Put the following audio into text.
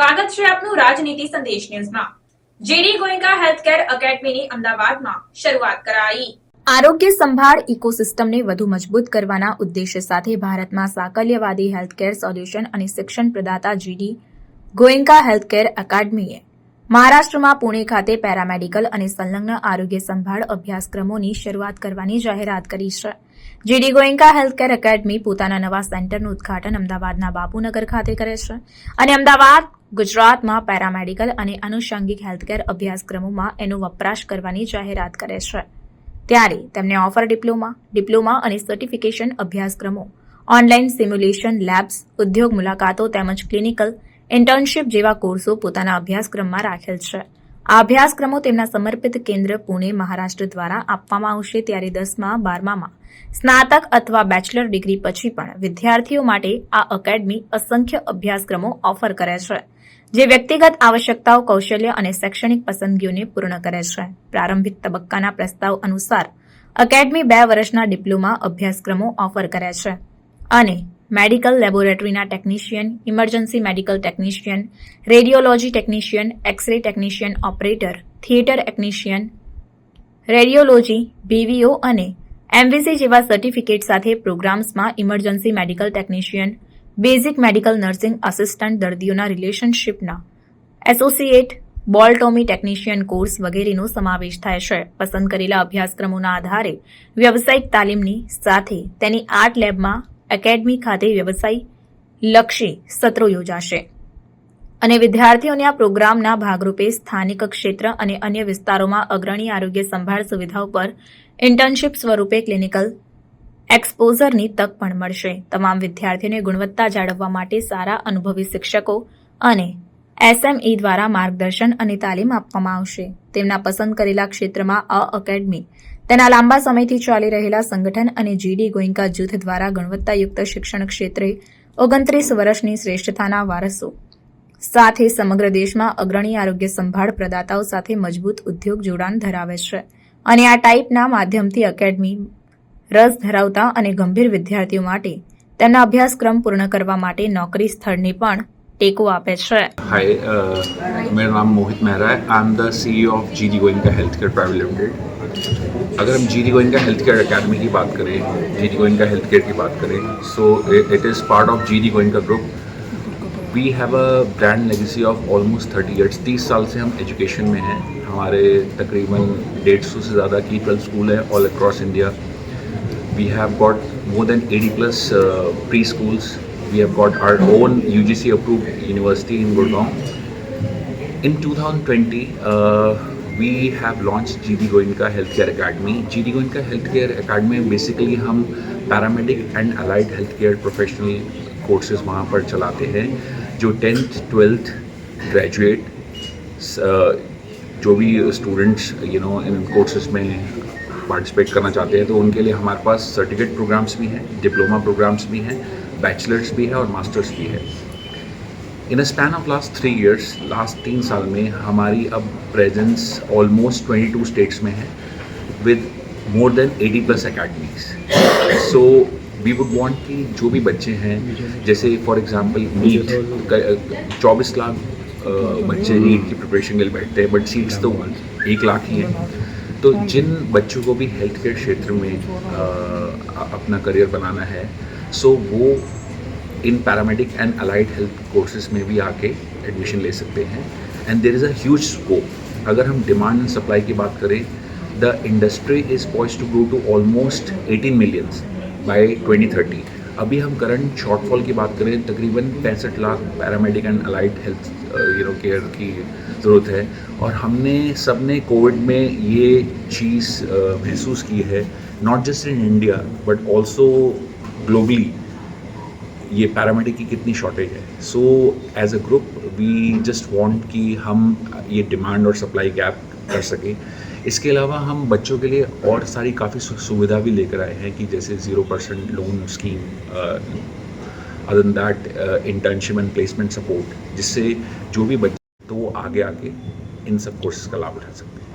સ્વાગત છે આપનું રાજનીતિ સંદેશ ન્યૂઝમાં। જેડી ગોયંકા હેલ્થકેર એકેડમીની અમદાવાદમાં શરૂઆત કરાઈ। આરોગ્ય સંભાળ ઇકોસિસ્ટમને વધુ મજબૂત કરવાના ઉદ્દેશ્ય સાથે ભારતમાં સાકલ્યવાદી હેલ્થકેર સોલ્યુશન અને શિક્ષણ પ્રદાતા જેડી ગોયંકા હેલ્થકેર એકેડમીએ મહારાષ્ટ્રમાં પુણે ખાતે પેરામેડિકલ અને સંલગ્ન આરોગ્ય સંભાળ અભ્યાસક્રમોની શરૂઆત કરવાની જાહેરાત કરી છે। જેડી ગોયંકા હેલ્થકેર એકેડમી પોતાના નવા સેન્ટરનું ઉદ્ઘાટન અમદાવાદના બાપુનગર ખાતે કરે છે અને અમદાવાદ ગુજરાતમાં પેરામેડિકલ અને આનુષંગિક હેલ્થકેર અભ્યાસક્રમોમાં એનો વપરાશ કરવાની જાહેરાત કરે છે। ત્યારે તેમને ઓફર ડિપ્લોમા અને સર્ટિફિકેશન અભ્યાસક્રમો, ઓનલાઈન સિમ્યુલેશન લેબ્સ, ઉદ્યોગ મુલાકાતો તેમજ ક્લિનિકલ ઇન્ટર્નશીપ જેવા કોર્સો પોતાના અભ્યાસક્રમમાં રાખેલ છે। આ અભ્યાસક્રમો તેમના સમર્પિત કેન્દ્ર પુણે મહારાષ્ટ્ર દ્વારા આપવામાં આવશે। ત્યારે 10મા 12મામાં સ્નાતક અથવા બેચલર ડિગ્રી પછી પણ વિદ્યાર્થીઓ માટે આ એકેડમી અસંખ્ય અભ્યાસક્રમો ઓફર કરે છે, જે વ્યક્તિગત આવશ્યકતાઓ, કૌશલ્ય અને શૈક્ષણિક પસંદગીઓને પૂર્ણ કરે છે। પ્રારંભિક તબક્કાના પ્રસ્તાવ અનુસાર એકેડમી 2 વર્ષના ડિપ્લોમા અભ્યાસક્રમો ઓફર કરે છે અને મેડિકલ લેબોરેટરીના technician, emergency medical technician, radiology technician, X-ray technician operator, theatre technician, radiology, BVO અને એમવીસી જેવા સર્ટિફિકેટ સાથે પ્રોગ્રામ્સમાં emergency medical technician, basic medical nursing assistant, દર્દીઓના રિલેશનશીપના એસોસિએટ, બોલટોમી ટેકનિશિયન કોર્સ વગેરેનો સમાવેશ થાય છે। પસંદ કરેલા અભ્યાસક્રમોના આધારે વ્યવસાયિક તાલીમની સાથે તેની આર્ટ લેબમાં એકેડમી ખાતે વ્યવસાય-લક્ષી સત્રો યોજાશે અને વિદ્યાર્થીઓને આ પ્રોગ્રામના ભાગરૂપે સ્થાનિક ક્ષેત્ર અને અન્ય વિસ્તારોમાં અગ્રણી આરોગ્ય સંભાળ સુવિધાઓ પર ઇન્ટર્નશીપ સ્વરૂપે ક્લિનિકલ એક્સપોઝરની તક પણ મળશે। તમામ વિદ્યાર્થીઓને ગુણવત્તા જાળવવા માટે સારા અનુભવી શિક્ષકો અને એસએમઈ દ્વારા માર્ગદર્શન અને તાલીમ આપવામાં આવશે। તેમના પસંદ કરેલા ક્ષેત્રમાં આ એકેડમી તેના લાંબા સમયથી ચાલી રહેલા સંગઠન અને જેડી ગોયંકા જૂથ દ્વારા ગુણવત્તાયુક્ત શિક્ષણ ક્ષેત્રે 29 વર્ષની શ્રેષ્ઠતાના વારસો સાથે સમગ્ર દેશમાં અગ્રણી આરોગ્ય સંભાળ પ્રદાતાઓ સાથે મજબૂત ઉદ્યોગ જોડાણ ધરાવે છે અને આ ટાઈપના માધ્યમથી એકેડમી રસ ધરાવતા અને ગંભીર વિદ્યાર્થીઓ માટે તેમના અભ્યાસક્રમ પૂર્ણ કરવા માટે નોકરી સ્થળને પણ ટેકો આપે છે। हाय मेरा नाम मोहित मेहरा है। I am the CEO of GD Goenka health care private limited. अगर हम GD Goenka health care academy की बात करें, जीडी गोयंका हेल्थ केयर की बात करें, so it is part of GD Goenka group. We have a brand legacy of almost 30 years. 30 साल से हम एजुकेशन में हैं। हमारे तकरीबन 150 से ज़्यादा की 12 स्कूल है all across India. We have got more than 80+ preschools. We have got our own UGC approved university in Gurgaon. In 2020, we have launched GD Goenka Healthcare Academy. GD Goenka Healthcare Academy में basically हम paramedic and allied healthcare professional courses वहाँ पर चलाते हैं। जो 10th 12th graduate जो भी students in courses में पार्टिसिपेट करना चाहते हैं तो उनके लिए हमारे पास सर्टिफिकेट प्रोग्राम्स भी हैं, डिप्लोमा प्रोग्राम्स भी हैं, बैचलर्स भी है और मास्टर्स भी है। In a span of last 3 years, last 3 साल में हमारी अब प्रेजेंस ऑलमोस्ट 22 स्टेट्स में है with more than 80+ academies. So we would want कि जो भी बच्चे हैं, जैसे फॉर एग्जांपल नीट 24 लाख बच्चे नीट की प्रिपरेशन के लिए बैठते हैं, बट सीट्स तो 1 लाख ही हैं। तो जिन बच्चों को भी हेल्थ केयर क्षेत्र में अपना करियर बनाना है, सो वो in paramedic and allied health courses में भी आके एडमिशन ले सकते हैं। And there is a huge scope. अगर हम डिमांड एंड सप्लाई की बात करें, the industry is poised to grow to almost 18 millions by 2030। अभी हम करंट शॉर्टफॉल की बात करें, तकरीबन 65 lakh paramedic and allied health care की ज़रूरत है। और हमने सबने कोविड में ये चीज़ महसूस की है, not just in India but also globally, ये पैरामेडिक की कितनी शॉर्टेज है। So as a group we just want कि हम ये डिमांड और सप्लाई गैप कर सकें। इसके अलावा हम बच्चों के लिए और सारी काफ़ी सुविधा भी लेकर आए हैं कि जैसे 0% loan scheme, other than that internship and placement support, जिससे जो भी बच्चे तो वो आगे इन सब कोर्सेज का लाभ उठा सकते हैं।